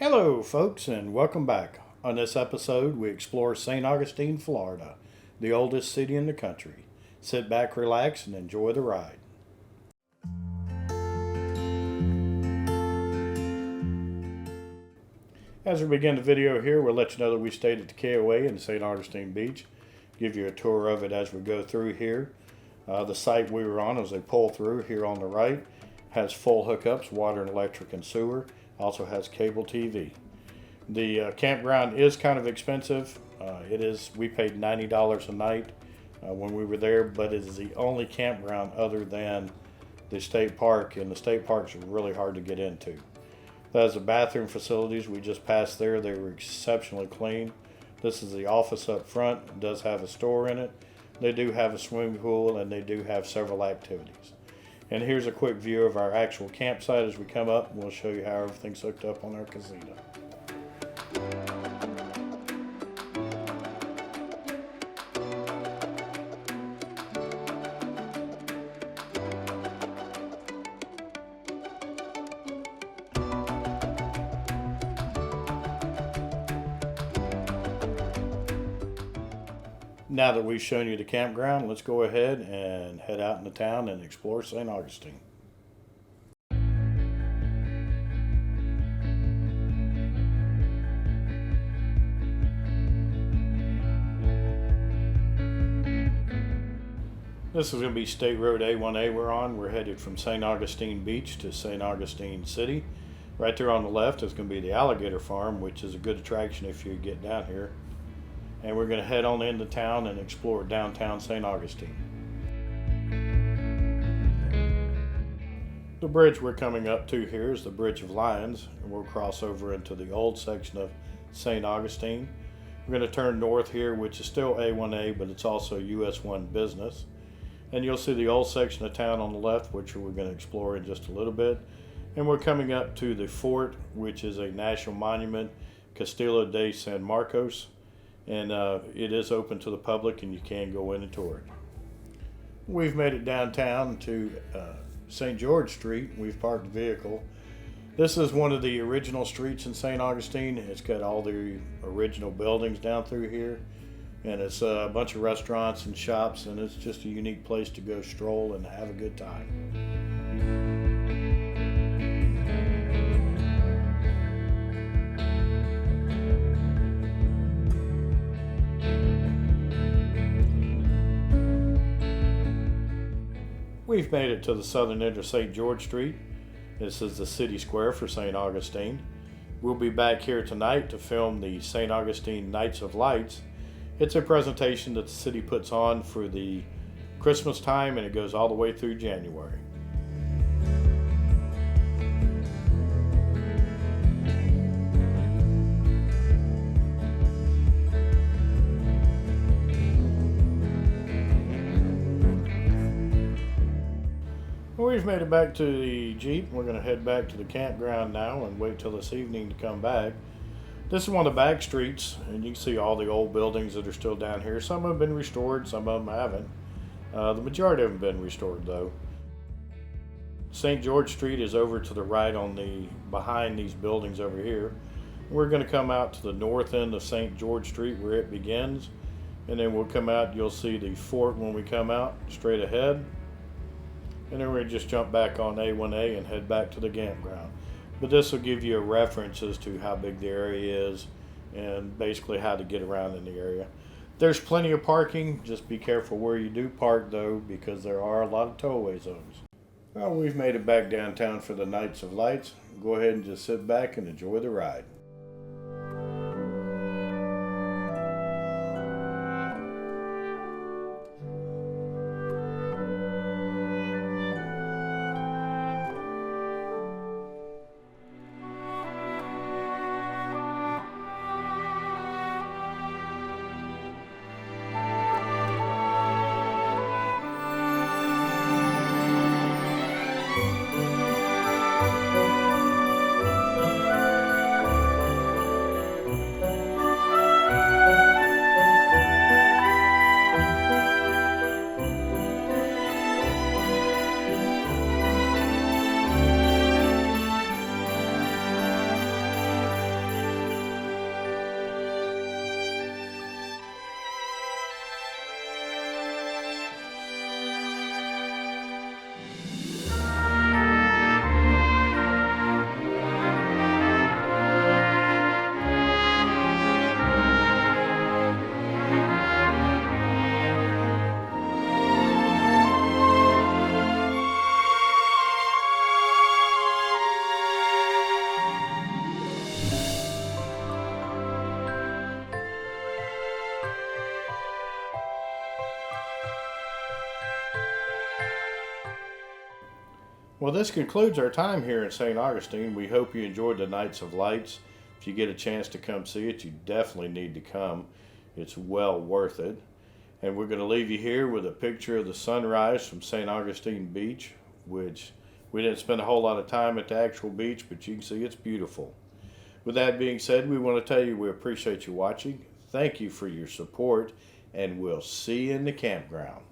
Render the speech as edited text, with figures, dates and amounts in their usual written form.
Hello, folks, and welcome back. On this episode, we explore St. Augustine, Florida, the oldest city in the country. Sit back, relax, and enjoy the ride. As we begin the video here, we'll let you know that we stayed at the KOA in St. Augustine Beach. Give you a tour of it as we go through here. The site we were on as they pull through here on the right has full hookups, water and electric and sewer. Also has cable TV. The campground is kind of expensive. We paid $90 a night when we were there, but it is the only campground other than the state park, and the state parks are really hard to get into. That's the bathroom facilities we just passed there. They were exceptionally clean. This is the office up front. It does have a store in it. They do have a swimming pool, and they do have several activities. And here's a quick view of our actual campsite as we come up. We'll show you how everything's hooked up on our Casita. Now that we've shown you the campground, let's go ahead and head out into town and explore St. Augustine. This is going to be State Road A1A we're on. We're headed from St. Augustine Beach to St. Augustine City. Right there on the left is going to be the alligator farm, which is a good attraction if you get down here. And we're going to head on into town and explore downtown St. Augustine. The bridge we're coming up to here is the Bridge of Lions, and we'll cross over into the old section of St. Augustine. We're going to turn north here, which is still A1A, but it's also US 1 business. And you'll see the old section of town on the left, which we're going to explore in just a little bit. And we're coming up to the fort, which is a national monument, Castillo de San Marcos. And it is open to the public, and you can go in and tour it. We've made it downtown to St. George Street. We've parked the vehicle. This is one of the original streets in St. Augustine. It's got all the original buildings down through here, and it's a bunch of restaurants and shops, and it's just a unique place to go stroll and have a good time. We've made it to the southern end of St. George Street. This is the city square for St. Augustine. We'll be back here tonight to film the St. Augustine Nights of Lights. It's a presentation that the city puts on for the Christmas time, and it goes all the way through January. We've made it back to the Jeep. We're going to head back to the campground now and wait till this evening to come back. This is one of the back streets, and you can see all the old buildings that are still down here. Some have been restored, some of them haven't. The majority of them have been restored though. St. George Street is over to the right behind these buildings over here. We're going to come out to the north end of St. George Street where it begins, and then we'll come out. You'll see the fort when we come out straight ahead. And then we're going to just jump back on A1A and head back to the campground. But this will give you a reference as to how big the area is and basically how to get around in the area. There's plenty of parking. Just be careful where you do park though, because there are a lot of tollway zones. Well, we've made it back downtown for the Nights of Lights. Go ahead and just sit back and enjoy the ride. Well, this concludes our time here in St. Augustine. We hope you enjoyed the Nights of Lights. If you get a chance to come see it, you definitely need to come. It's well worth it. And we're going to leave you here with a picture of the sunrise from St. Augustine Beach, which we didn't spend a whole lot of time at the actual beach, but you can see it's beautiful. With that being said, we want to tell you we appreciate you watching. Thank you for your support, and we'll see you in the campground.